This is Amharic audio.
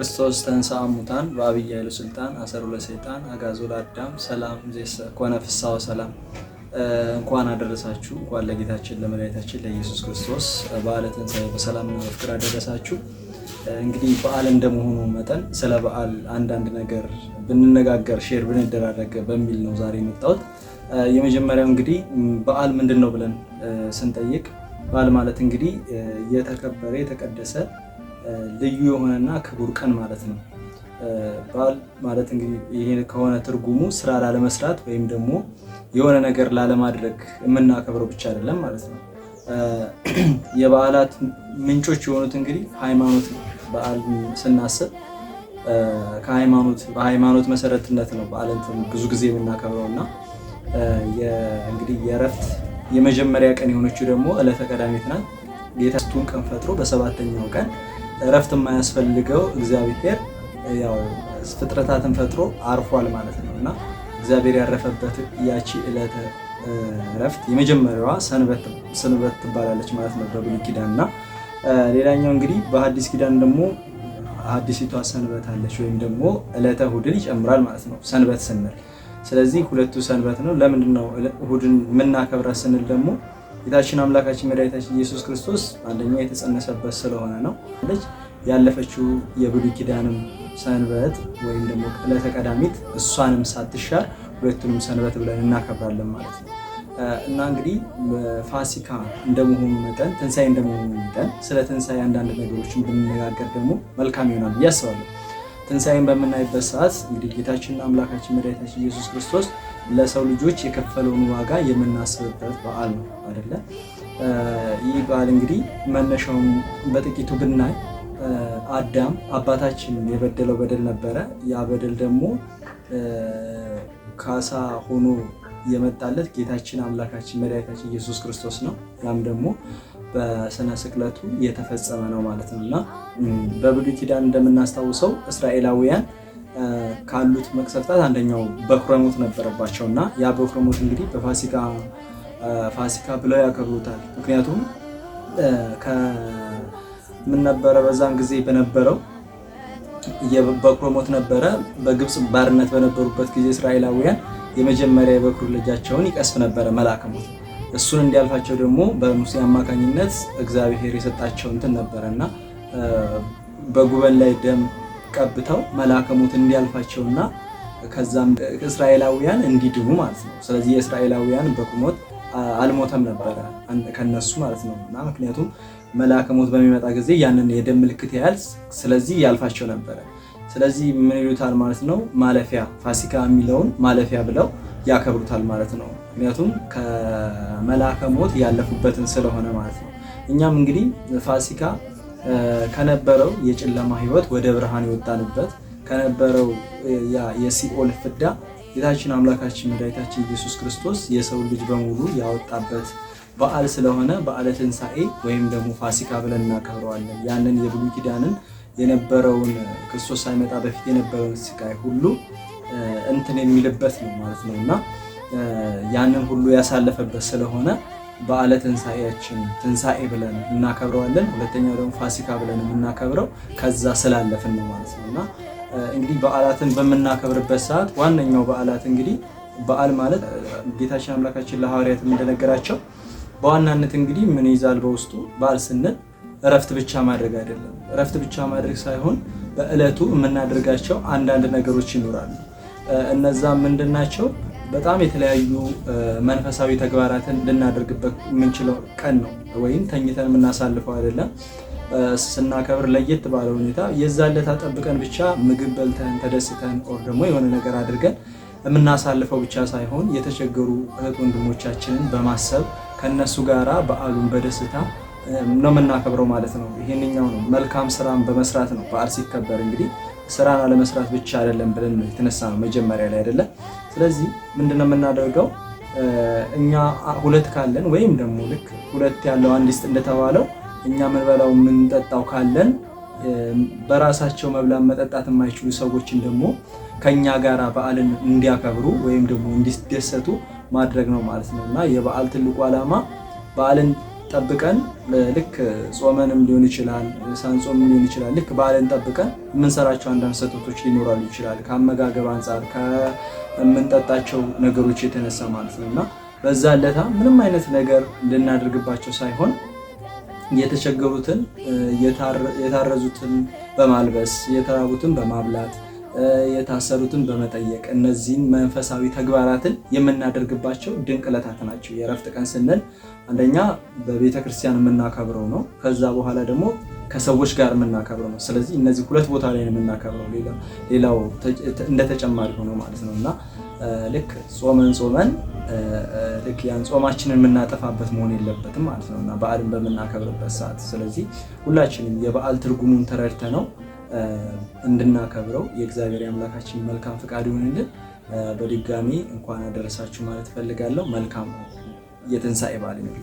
ክርስቶስ ተንሥአ እሙታን በዐቢይ ኃይሉ ሥልጣን አሰሮ ለሰይጣን አግዓዞ ለአዳም ሰላም ዘይሰ ኮነ ፍስሐ ወሰላም። እንኳን አደረሳችሁ። እንኳን ለጌታችን ለመድኃኒታችን ለኢየሱስ ክርስቶስ በዓለ ትንሣኤ በሰላምና በፍቅር አደረሳችሁ። እንግዲህ በዓል እንደመሆኑ መጠን ስለ በዓል አንዳንድ ነገር ብንነጋገር ሼር ብንደራረግ በሚል ነው ዛሬ የመጣሁት። የመጀመሪያው እንግዲህ በዓል ምንድን ነው ብለን ስንጠይቅ በዓል ማለት እንግዲህ የተከበረ የተቀደሰ ልዩ የሆነና ክቡር ቀን ማለት ነው። በዓል ማለት እንግዲህ ይሄ ከሆነ ትርጉሙ ስራ ላለመስራት ወይም ደግሞ የሆነ ነገር ላለማድረግ የምናከብረው ብቻ አይደለም ማለት ነው። የበዓላት ምንጮች የሆኑት እንግዲህ ሃይማኖት ነው። በዓል ስናስብ በሃይማኖት መሰረትነት ነው በዓልን ብዙ ጊዜ የምናከብረው እና እንግዲህ የእረፍት የመጀመሪያ ቀን የሆነችው ደግሞ ዕለተ ቀዳሚት ናት። ጌታ ስቱን ቀን ፈጥሮ በሰባተኛው ቀን እረፍት የማያስፈልገው እግዚአብሔር ያው ፍጥረታትን ፈጥሮ አርፏል ማለት ነው እና እግዚአብሔር ያረፈበት ያቺ ዕለተ እረፍት የመጀመሪያዋ ሰንበት ትባላለች ማለት ነው በብሉይ ኪዳን እና ሌላኛው እንግዲህ በሐዲስ ኪዳን ደግሞ አዲሲቷ ሰንበት አለች ወይም ደግሞ ዕለተ እሑድን ይጨምራል ማለት ነው ሰንበት ስንል። ስለዚህ ሁለቱ ሰንበት ነው። ለምንድን ነው እሑድን የምናከብራት ስንል ደግሞ ጌታችን አምላካችን መድኃኒታችን ኢየሱስ ክርስቶስ አንደኛ የተጸነሰበት ስለሆነ ነው። ያለፈችው የብሉይ ኪዳንም ሰንበት ወይም ደግሞ ዕለተ ቀዳሚት እሷንም ሳትሻር ሁለቱንም ሰንበት ብለን እናከብራለን ማለት ነው እና እንግዲህ ፋሲካ እንደመሆኑ መጠን ትንሣኤ እንደመሆኑ መጠን ስለ ትንሣኤ አንዳንድ ነገሮችን ብንነጋገር ደግሞ መልካም ይሆናል ብዬ አስባለሁ። ትንሣኤን በምናይበት ሰዓት እንግዲህ ጌታችንና አምላካችን መድኃኒታችን ኢየሱስ ክርስቶስ ለሰው ልጆች የከፈለውን ዋጋ የምናስብበት በዓል ነው አይደለ? ይህ በዓል እንግዲህ መነሻውን በጥቂቱ ብናይ አዳም አባታችን የበደለው በደል ነበረ። ያ በደል ደግሞ ካሳ ሆኖ የመጣለት ጌታችን አምላካችን መድኃኒታችን ኢየሱስ ክርስቶስ ነው። ያም ደግሞ በስነ ስቅለቱ የተፈጸመ ነው ማለት ነው እና በብሉይ ኪዳን እንደምናስታውሰው እስራኤላውያን ካሉት መቅሰፍታት አንደኛው በኩረ ሞት ነበረባቸው እና ያ በኩረ ሞት እንግዲህ ፋሲካ ብለው ያከብሩታል። ምክንያቱም ምን ነበረ በዛን ጊዜ በነበረው የበኩረ ሞት ነበረ። በግብፅ ባርነት በነበሩበት ጊዜ እስራኤላውያን የመጀመሪያ የበኩር ልጃቸውን ይቀስፍ ነበረ መልአከ ሞት። እሱን እንዲያልፋቸው ደግሞ በሙሴ አማካኝነት እግዚአብሔር የሰጣቸው እንትን ነበረና በጉበን ላይ ደም ቀብተው መልአከ ሞት እንዲያልፋቸውና ከዛም እስራኤላውያን እንዲድኑ ማለት ነው። ስለዚህ የእስራኤላውያን በኩር ሞት አልሞተም ነበረ ከነሱ ማለት ነው እና ምክንያቱም መልአከ ሞት በሚመጣ ጊዜ ያንን የደም ምልክት ያያል። ስለዚህ ያልፋቸው ነበረ። ስለዚህ ምን ይሉታል ማለት ነው? ማለፊያ ፋሲካ የሚለውን ማለፊያ ብለው ያከብሩታል ማለት ነው። ምክንያቱም ከመልአከ ሞት ያለፉበትን ስለሆነ ማለት ነው። እኛም እንግዲህ ፋሲካ ከነበረው የጨለማ ሕይወት ወደ ብርሃን የወጣንበት ከነበረው የሲኦል ፍዳ ጌታችን አምላካችን መድኃኒታችን ኢየሱስ ክርስቶስ የሰው ልጅ በሙሉ ያወጣበት በዓል ስለሆነ በዓለ ትንሣኤ ወይም ደግሞ ፋሲካ ብለን እናከብረዋለን። ያንን የብሉይ ኪዳንን የነበረውን ክርስቶስ ሳይመጣ በፊት የነበረውን ስቃይ ሁሉ እንትን የሚልበት ነው ማለት ነው እና ያንን ሁሉ ያሳለፈበት ስለሆነ በዓለ ትንሣኤያችን ትንሣኤ ብለን እናከብረዋለን። ሁለተኛው ደግሞ ፋሲካ ብለን የምናከብረው ከዛ ስላለፍን ነው ማለት ነው እና እንግዲህ በዓላትን በምናከብርበት ሰዓት ዋነኛው በዓላት እንግዲህ በዓል ማለት ጌታችን አምላካችን ለሐዋርያት እንደነገራቸው በዋናነት እንግዲህ ምን ይዛል በውስጡ በዓል ስንል እረፍት ብቻ ማድረግ አይደለም። እረፍት ብቻ ማድረግ ሳይሆን በዕለቱ የምናደርጋቸው አንዳንድ ነገሮች ይኖራሉ። እነዛ ምንድናቸው? በጣም የተለያዩ መንፈሳዊ ተግባራትን ልናደርግበት የምንችለው ቀን ነው። ወይም ተኝተን የምናሳልፈው አይደለም። ስናከብር ለየት ባለ ሁኔታ የዛን ዕለት ጠብቀን ብቻ ምግብ በልተን ተደስተን ኦር ደግሞ የሆነ ነገር አድርገን የምናሳልፈው ብቻ ሳይሆን የተቸገሩ እህት ወንድሞቻችንን በማሰብ ከነሱ ጋራ በዓሉን በደስታ ነው የምናከብረው ማለት ነው። ይሄንኛው ነው መልካም ስራን በመስራት ነው በዓል ሲከበር እንግዲህ ስራን አለመስራት ብቻ አይደለም ብለን የተነሳ ነው መጀመሪያ ላይ አይደለም። ስለዚህ ምንድነው የምናደርገው? እኛ ሁለት ካለን ወይም ደግሞ ልክ ሁለት ያለው አንድ ይስጥ እንደተባለው እኛ የምንበላው የምንጠጣው ካለን በራሳቸው መብላት መጠጣት የማይችሉ ሰዎችን ደግሞ ከኛ ጋራ በዓልን እንዲያከብሩ ወይም ደግሞ እንዲደሰቱ ማድረግ ነው ማለት ነው እና የበዓል ትልቁ ዓላማ በዓልን ጠብቀን ልክ ጾመንም ሊሆን ይችላል ሳንጾምም ሊሆን ይችላል ልክ በዓልን ጠብቀን የምንሰራቸው አንዳንድ ስህተቶች ሊኖራሉ ይችላል ከአመጋገብ አንፃር ከምንጠጣቸው ነገሮች የተነሳ ማለት ነው። እና በዛ ለታ ምንም አይነት ነገር እንድናደርግባቸው ሳይሆን የተቸገሩትን የታረዙትን በማልበስ የተራቡትን በማብላት የታሰሩትን በመጠየቅ እነዚህን መንፈሳዊ ተግባራትን የምናደርግባቸው ድንቅ ዕለታት ናቸው። የእረፍት ቀን ስንል አንደኛ በቤተክርስቲያን የምናከብረው ነው። ከዛ በኋላ ደግሞ ከሰዎች ጋር የምናከብረው ነው። ስለዚህ እነዚህ ሁለት ቦታ ላይ ነው የምናከብረው፣ ሌላው እንደ ተጨማሪ ሆኖ ማለት ነው። እና ልክ ጾመን ልክ ያን ጾማችንን የምናጠፋበት መሆን የለበትም ማለት ነው። እና በዓልን በምናከብርበት ሰዓት ስለዚህ ሁላችንም የበዓል ትርጉሙን ተረድተ ነው እንድናከብረው የእግዚአብሔር አምላካችን መልካም ፍቃድ ይሁንልን። በድጋሚ እንኳን አደረሳችሁ ማለት ፈልጋለሁ። መልካም የትንሣኤ በዓል ይሁንልን።